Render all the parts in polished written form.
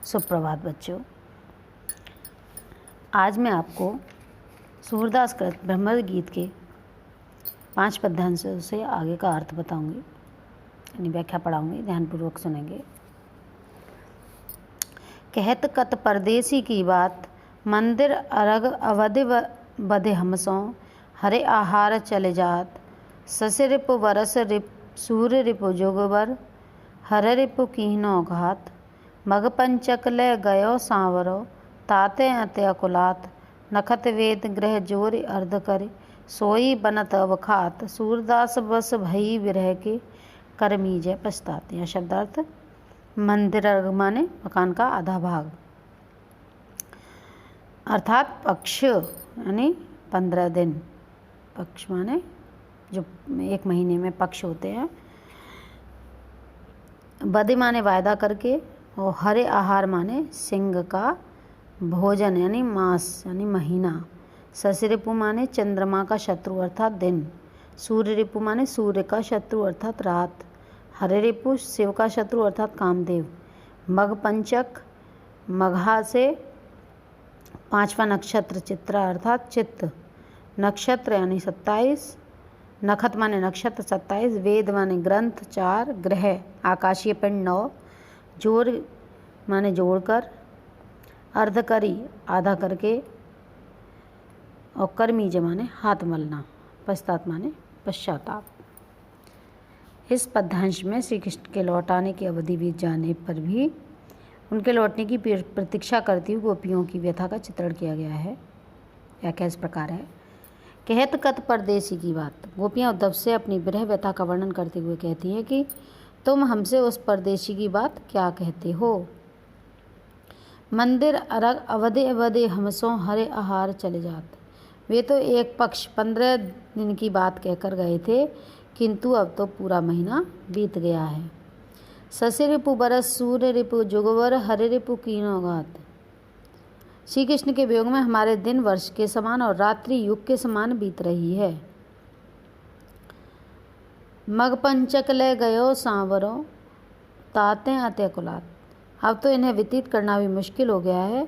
सुप्रभात बच्चों। आज मैं आपको सूरदास कृत ब्रह्मद गीत के 5 पद्यांशों से आगे का अर्थ बताऊंगी, यानी व्याख्या पढ़ाऊंगी। ध्यानपूर्वक सुनेंगे। कहत कत परदेसी की बात, मंदिर अरग अवधि बधे हमसों, हरे आहार चले जात। ससे रिपु वरस रिप सूर्य रिपु जोगवर, हर रिपु कीनो घात। मग पंचक ले गयो सांवरो, ताते अत्य कुलात। नखत वेद ग्रह जोर अर्ध करे, सोई बनत अवखात। सूरदास बस भई विरह के, करमी जय पछताते। यह शब्दार्थ मंदिर माने मकान का आधा भाग, अर्थात पक्ष यानी 15 दिन। पक्ष माने जो 1 महीने में पक्ष होते हैं। बदे माने वायदा करके, और हरे आहार माने सिंह का भोजन यानी मांस यानी महीना। शशि रिपु माने चंद्रमा का शत्रु अर्थात दिन। सूर्य रिपु माने सूर्य का शत्रु अर्थात रात। हरे रिपु शिव का शत्रु अर्थात कामदेव। मग पंचक, मघा से 5वां नक्षत्र चित्रा अर्थात चित्त। नक्षत्र यानी 27। नखत माने नक्षत्र 27। वेद माने ग्रंथ 4। ग्रह आकाशीय पिंड 9। जोर माने जोड़कर। अर्धकरी आधा करके, और कर्मीज माने हाथ मलना। पश्चात माने पश्चाताप। इस पद्यांश में श्री कृष्ण के लौटाने की अवधि बीत जाने पर भी उनके लौटने की प्रतीक्षा करती हुई गोपियों की व्यथा का चित्रण किया गया है। व्याख्या इस प्रकार है। कहत कत परदेसी की बात। गोपियाँ उद्धव से अपनी विरह व्यथा का वर्णन करते हुए कहती हैं कि तुम हमसे उस परदेशी की बात क्या कहते हो। मंदिर अरग अवधि अवधि हमसों, हरे आहार चले जात। वे तो एक पक्ष 15 दिन की बात कहकर गए थे, किंतु अब तो पूरा महीना बीत गया है। शशि रिपु बरस सूर्य रिपु जुगवर, हरे रिपु कीनो घात। श्री कृष्ण के वियोग में हमारे दिन वर्ष के समान और रात्रि युग के समान बीत रही है। मग पंचक ले गयो सांवरो, ताते अत्य कुलात। अब तो इन्हें व्यतीत करना भी मुश्किल हो गया है।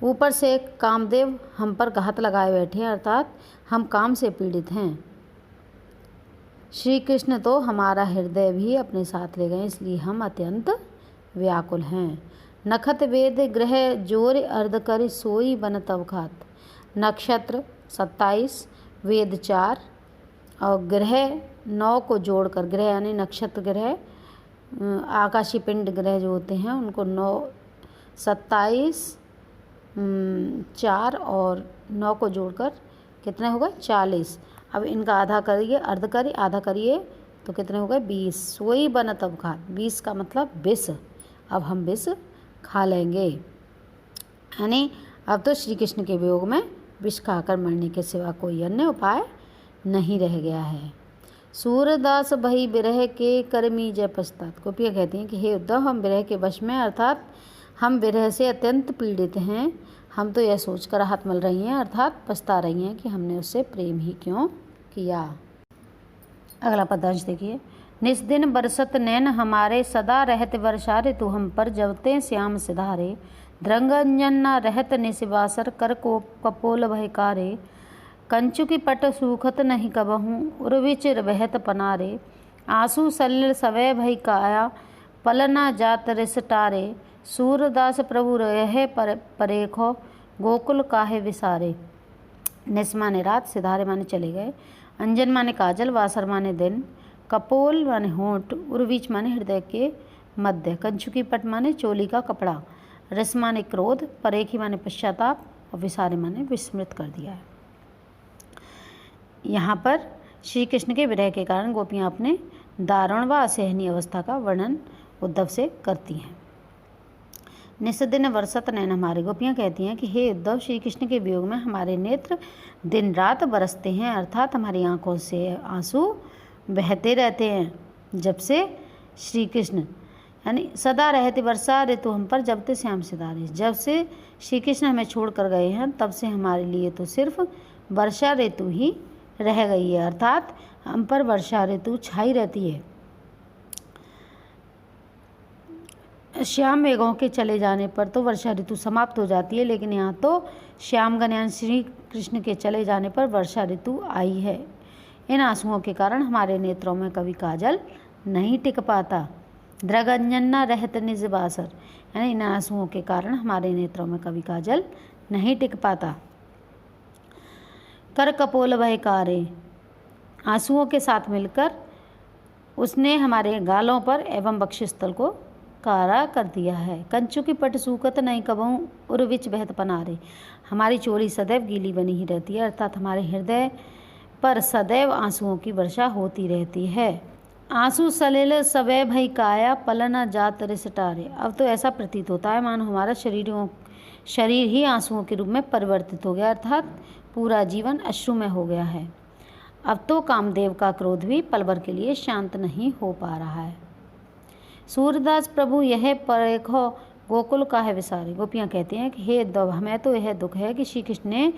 ऊपर से कामदेव हम पर घात लगाए बैठे हैं, अर्थात हम काम से पीड़ित हैं। श्री कृष्ण तो हमारा हृदय भी अपने साथ ले गए, इसलिए हम अत्यंत व्याकुल हैं। नखत वेद ग्रह जोर अर्ध कर, सोई बनत अवखात। नक्षत्र 27, वेद 4 और ग्रह 9 को जोड़कर, ग्रह यानी नक्षत्र ग्रह आकाशीय पिंड ग्रह जो होते हैं उनको 9, 27, 4 और 9 को जोड़कर कितने हो गए 40। अब इनका आधा करिए, अर्ध करिए, आधा करिए तो कितने हो गए 20। सोई बनत अवखात, 20 का मतलब विष। अब हम विष खा लेंगे, यानी अब तो श्री कृष्ण के वियोग में विष खाकर मरने के सिवा कोई अन्य उपाय नहीं रह गया है। सूरदास भई विरह के, करमी जय पछतात। गोपियाँ कहती हैं कि हे उद्धव, हम विरह के वश में, अर्थात हम विरह से अत्यंत पीड़ित हैं। हम तो यह सोचकर हाथ मल रही हैं, अर्थात पछता रही हैं कि हमने उससे प्रेम ही क्यों किया। अगला पद्यांश देखिए। निस दिन बरसत नैन हमारे, सदा रहत वर्षा ऋतु हम पर। जबते श्याम सिधारे, द्रंगंजन न रहत निशिवासर। कर को कपोल भयकारे, कंचुकी पट सूखत नहीं कबहूँ। उर्विचिर बहत पनारे, आंसू सलिल सवय भई काया। पलना जात रिस टारे, सूरदास प्रभु रहे परेखो। गोकुल काहे विसारे। निस माने रात, सिधारे माने चले गए, अंजन माने काजल, वासर माने दिन, कपोल माने होंठ, उर्वीच माने हृदय के मध्य, कंचुकी पट माने चोली का कपड़ा, रस माने क्रोध, परेखी माने पश्चाताप और विसारे माने विस्मृत कर दिया है। यहाँ पर श्री कृष्ण के विरह के कारण गोपियाँ अपने दारुण व असहनीय अवस्था का वर्णन उद्धव से करती हैं। निस दिन वर्षत नैन हमारे। गोपियाँ कहती हैं कि हे उद्धव, श्री कृष्ण के वियोग में हमारे नेत्र दिन रात बरसते हैं, अर्थात हमारी आंखों से आंसू बहते रहते हैं। जब से श्री कृष्ण यानी सदा रहते वर्षा ऋतु हम पर, जब से श्याम सिधारे। जब से श्री कृष्ण हमें छोड़ कर गए हैं, तब से हमारे लिए तो सिर्फ वर्षा ऋतु ही रह गई है, अर्थात हम पर वर्षा ऋतु छाई रहती है। श्याम मेघों के चले जाने पर तो वर्षा ऋतु समाप्त हो जाती है, लेकिन यहाँ तो श्यामगण यानी श्री कृष्ण के चले जाने पर वर्षा ऋतु आई है। इन आंसुओं के कारण हमारे नेत्रों में कभी काजल नहीं टिक पाता। द्रगंजन न रहत निज बासर, यानी इन आंसुओं के कारण हमारे नेत्रों में कभी काजल नहीं टिक पाता। कर कपोल भय कारे, आंसुओं के साथ मिलकर उसने हमारे गालों पर एवं वक्षस्थल को कारा कर दिया है। कंचु की पट सूकत नहीं कबहूँ उर्विच बहत पनारे, हमारी चोरी सदैव गीली बनी ही रहती है, अर्थात हमारे हृदय पर सदैव आंसुओं की वर्षा होती रहती है। आंसू सलिल सवै भई काया पलन जात रिसटारे, अब तो ऐसा प्रतीत होता है मानो हमारा शरीर ही आंसुओं के रूप में परिवर्तित हो गया, अर्थात पूरा जीवन अश्रुमय हो गया है। अब तो कामदेव का क्रोध भी पल भर के लिए शांत नहीं हो पा रहा है। सूरदास प्रभु यह परेखो गोकुल का है विसारे, गोपियाँ कहती हैं कि हे हमें तो यह दुख है कि श्री कृष्ण ने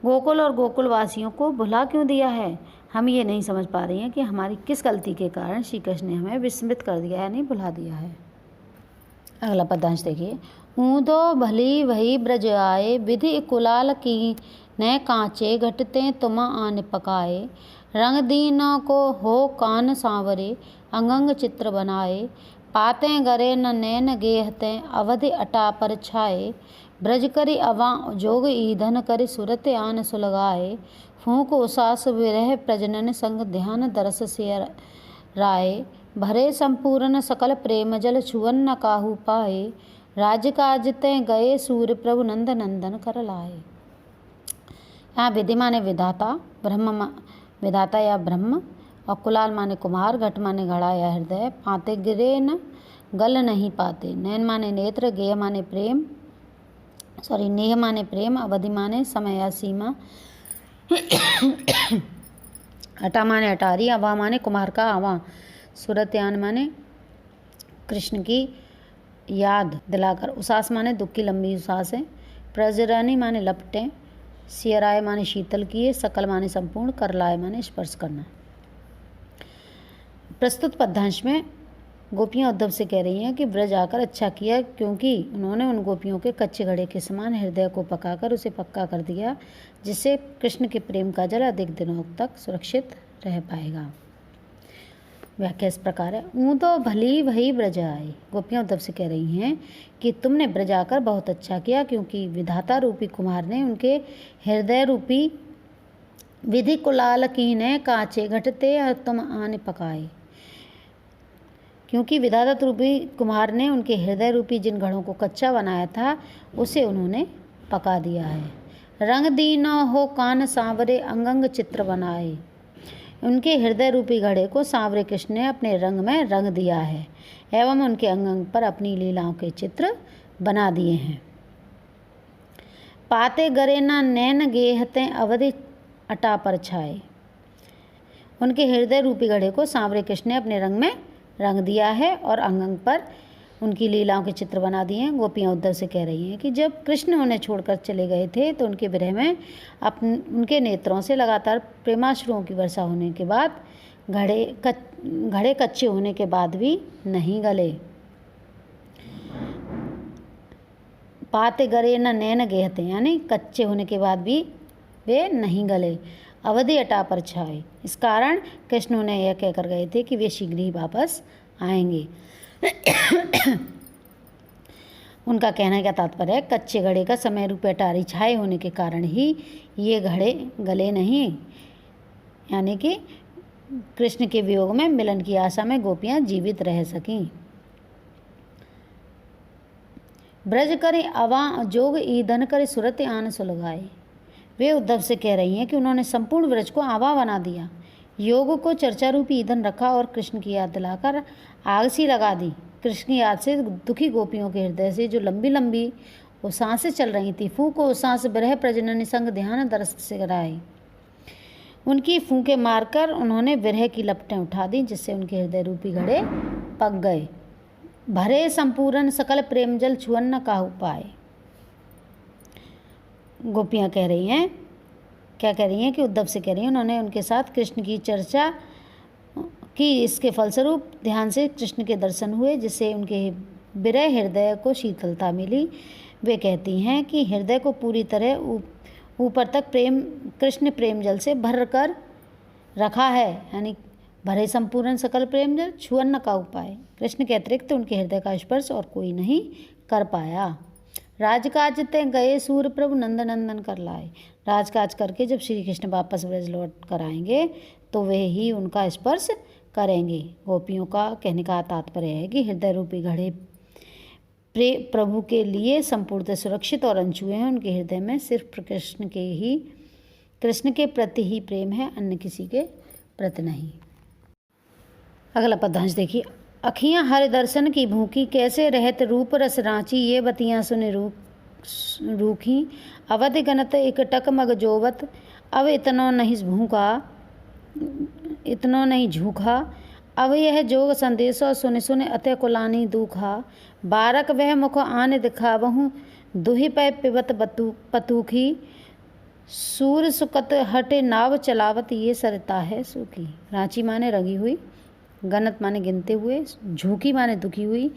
गोकुल और गोकुल वासियों को भुला क्यों दिया है। हम ये नहीं समझ पा रही हैं कि हमारी किस गलती के कारण श्री कृष्ण ने हमें विस्मृत कर दिया है, नहीं भुला दिया है। अगला पद्यांश देखिए। ऊँदो भली वही ब्रज आए, विधि कुलाल की न कांचे घटते तुम आन पकाए। रंग दीनों को हो कान सांवरे, अंगंग चित्र बनाए। पाते गरे न नैन गेहते, अवधि अटा पर छाए। ब्रज करी अवा जोग ईधन करी, सुरत आन सुलगाए। फूंक उसास विरह प्रजनन संग, ध्यान दरस से राय। भरे संपूर्ण सकल प्रेम जल, छुअन न काहू पाए। राज काजते गए सूर्य प्रभु, नंद नंदन कर लाए। यहाँ विधि माने विधाता, ब्रह्म विधाता या ब्रह्म, और कुलाल माने कुमार, घट माने घड़ा या हृदय। पाते गिरे न गल नहीं पाते, नैन माने नेत्र, गेय माने प्रेम नेह माने प्रेम, अवधि माने समय या सीमा, अटा माने अटारी, अवा माने कुमार का आवा, सुरत्यान माने कृष्ण की याद दिलाकर, उसास माने दुख की लंबी उसास है, प्रजरानी माने लपटें, सियराय माने शीतल किए, सकल माने संपूर्ण, करलाय माने स्पर्श करना। प्रस्तुत पद्यांश में गोपियाँ उद्धव से कह रही हैं कि ब्रज आकर अच्छा किया, क्योंकि उन्होंने उन गोपियों के कच्चे घड़े के समान हृदय को पकाकर उसे पक्का कर दिया, जिससे कृष्ण के प्रेम का जल अधिक दिनों तक सुरक्षित रह पाएगा। व्याख्या इस प्रकार है। ऊँ तो भली वही ब्रज आए, गोपियाँ उद्धव से कह रही हैं कि तुमने ब्रज आकर बहुत अच्छा किया, क्योंकि विधाता रूपी कुमार ने उनके हृदय रूपी विधि कुलाल की ने कांचे घटते और तुम आने पकाए, क्योंकि विधाता रूपी कुमार ने उनके हृदय रूपी जिन घड़ों को कच्चा बनाया था उसे उन्होंने पका दिया है। रंग दीना हो कान सांवरे, अंगंग चित्र बनाए, उनके हृदय रूपी घड़े को सांवरे कृष्ण ने अपने रंग में रंग दिया है एवं उनके अंग अंग पर अपनी लीलाओं के चित्र बना दिए हैं। पाते गरे ना नैन गेहते, अवधि अटा पर छाए, उनके हृदय रूपी घड़े को सांवरे कृष्ण ने अपने रंग में रंग दिया है और अंग अंग पर उनकी लीलाओं के चित्र बना दिए हैं। गोपियाँ उद्धव से कह रही हैं कि जब कृष्ण उन्हें छोड़कर चले गए थे तो उनके विरह में उनके नेत्रों से लगातार प्रेमाश्रुओं की वर्षा होने के बाद घड़े कच्चे होने के बाद भी नहीं गले। पाते गरे न नैन गेहते, यानी कच्चे होने के बाद भी वे नहीं गले। अवधि अटा पर छाए, इस कारण कृष्ण उन्हें यह कहकर गए थे कि वे शीघ्र ही वापस आएंगे। उनका कहने का तात्पर्य है कच्चे घड़े का समय रूपे अटारी छाए होने के कारण ही ये घड़े गले नहीं, यानी कि कृष्ण के वियोग में मिलन की आशा में गोपियाँ जीवित रह सकीं। ब्रज करे अवा जोग ईधन करे, सुरत आन सुलगाए, वे उद्धव से कह रही हैं कि उन्होंने संपूर्ण ब्रज को आवा बना दिया, योग को चर्चा रूपी ईंधन रखा और कृष्ण की याद दिलाकर आग सी लगा दी। कृष्ण की याद से दुखी गोपियों के हृदय से जो लंबी लंबी वो सांसें चल रही थी, फूंक को सांस ब्रह प्रजनन संग ध्यान दरस से कराए, उनकी फूंकें मारकर उन्होंने विरह की लपटें उठा दी, जिससे उनके हृदय रूपी घड़े पक गए। भरे संपूर्ण सकल प्रेम जल, छुअन न काहू पाए। गोपियाँ कह रही हैं, क्या कह रही हैं कि उद्धव से कह रही हैं उन्होंने उनके साथ कृष्ण की चर्चा की, इसके फलस्वरूप ध्यान से कृष्ण के दर्शन हुए, जिससे उनके विरह हृदय को शीतलता मिली। वे कहती हैं कि हृदय को पूरी तरह ऊपर तक कृष्ण प्रेम जल से भर कर रखा है, यानी भरे संपूर्ण सकल प्रेम जल छुअन्न का उपाय। कृष्ण के अतिरिक्त उनके हृदय का स्पर्श और कोई नहीं कर पाया। राजकाज ते गए सूर प्रभु नंद नंदन कर लाए। राजकाज करके जब श्री कृष्ण वापस ब्रज लौट कर आएंगे तो वे ही उनका स्पर्श करेंगे। गोपियों का कहने का तात्पर्य है कि हृदय रूपी घड़े प्रभु के लिए संपूर्णतः सुरक्षित और अनछुए हैं। उनके हृदय में सिर्फ कृष्ण के प्रति ही प्रेम है, अन्य किसी के प्रति नहीं। अगला पद्यांश देखिए। अखियाँ हर दर्शन की भूखी, कैसे रहत रूप रस रांची, ये बतियाँ सुने रूखी। अवधि गनत एक टक मग जोवत, अब इतनो नहीं झूखा। अब यह जोग संदेशो सुन सुन अत्य कुलानी दूखा। बारक वह मुख आने दिखावहूँ, दुहि पै पिबत पतूखी। सूर सुकत हटे नाव चलावत, ये सरता है सूखी। रांची माने रंगी हुई, गनत माने गिनते हुए, झूठी माने दुखी हुई,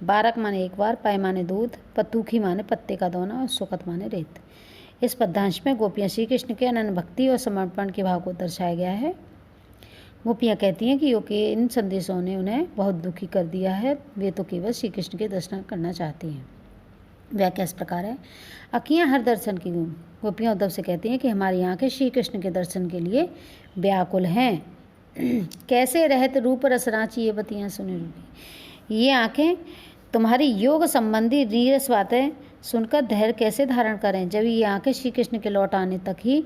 बारक माने एक बार, पाए माने दूध, पतूखी माने पत्ते का दोना और सुकत माने रेत। इस पद्यांश में गोपियाँ श्री कृष्ण के अनन्य भक्ति और समर्पण के भाव को दर्शाया गया है। गोपियाँ कहती हैं कि योग के इन संदेशों ने उन्हें बहुत दुखी कर दिया है, वे तो केवल श्री कृष्ण के दर्शन करना चाहती हैं। व्याख्या इस प्रकार है। अखियाँ हर दर्शन की गोपियाँ उद्धव से कहती हैं कि हमारी आँखें श्री कृष्ण के दर्शन के लिए व्याकुल हैं। कैसे रहत रूप रस रांची, ये बतियाँ सुने रूखी। ये आँखें तुम्हारी योग संबंधी नीरस बातें सुनकर धैर्य कैसे धारण करें, जब ये आँखें श्री कृष्ण के लौट आने तक ही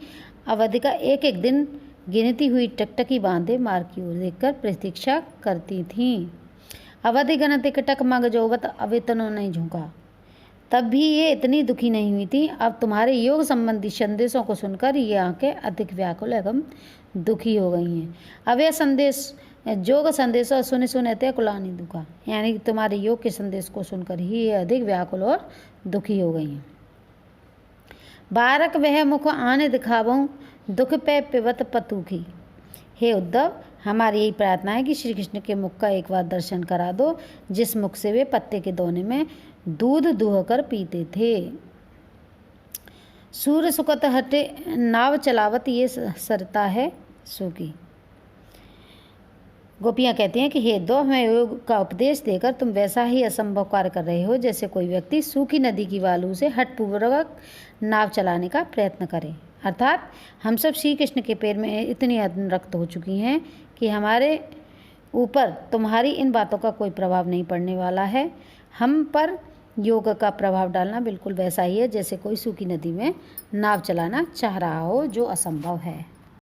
अवधि का एक एक दिन गिनती हुई टकटकी बांधे मार्ग की ओर देखकर प्रतीक्षा करती थीं। अवधि गणत टिकटक मग जोवत, अब इतनो नहीं झुका। तब भी ये इतनी दुखी नहीं हुई थी। अब तुम्हारे योग संबंधी संदेशों को सुनकर ये आंखें अधिक व्याकुल एवं दुखी हो गई हैं। अब यह संदेश योग संदेश सुने सुने ते कुलानी दुखा, यानी कि तुम्हारे योग के संदेश को सुनकर ही ये अधिक व्याकुल और दुखी हो गई हैं। बारक वह मुख आने दिखावूं, दुख पे पिबत पतूखी। हे उद्धव, हमारी यही प्रार्थना है कि श्री कृष्ण के मुख का एक बार दर्शन करा दो, जिस मुख से वे पत्ते के दोने में दूध दुहकर पीते थे। सूर्य सुकत हटे नाव चलावत, ये सरता है सूखी। गोपियाँ कहती हैं कि हे उद्धव, हमें योग का उपदेश देकर तुम वैसा ही असंभव कार्य कर रहे हो जैसे कोई व्यक्ति सूखी नदी की बालू से हठपूर्वक नाव चलाने का प्रयत्न करे। अर्थात हम सब श्री कृष्ण के पैर में इतनी अनुरक्त हो चुकी हैं कि हमारे ऊपर तुम्हारी इन बातों का कोई प्रभाव नहीं पड़ने वाला है। हम पर योग का प्रभाव डालना बिल्कुल वैसा ही है जैसे कोई सूखी नदी में नाव चलाना चाह रहा हो, जो असंभव है।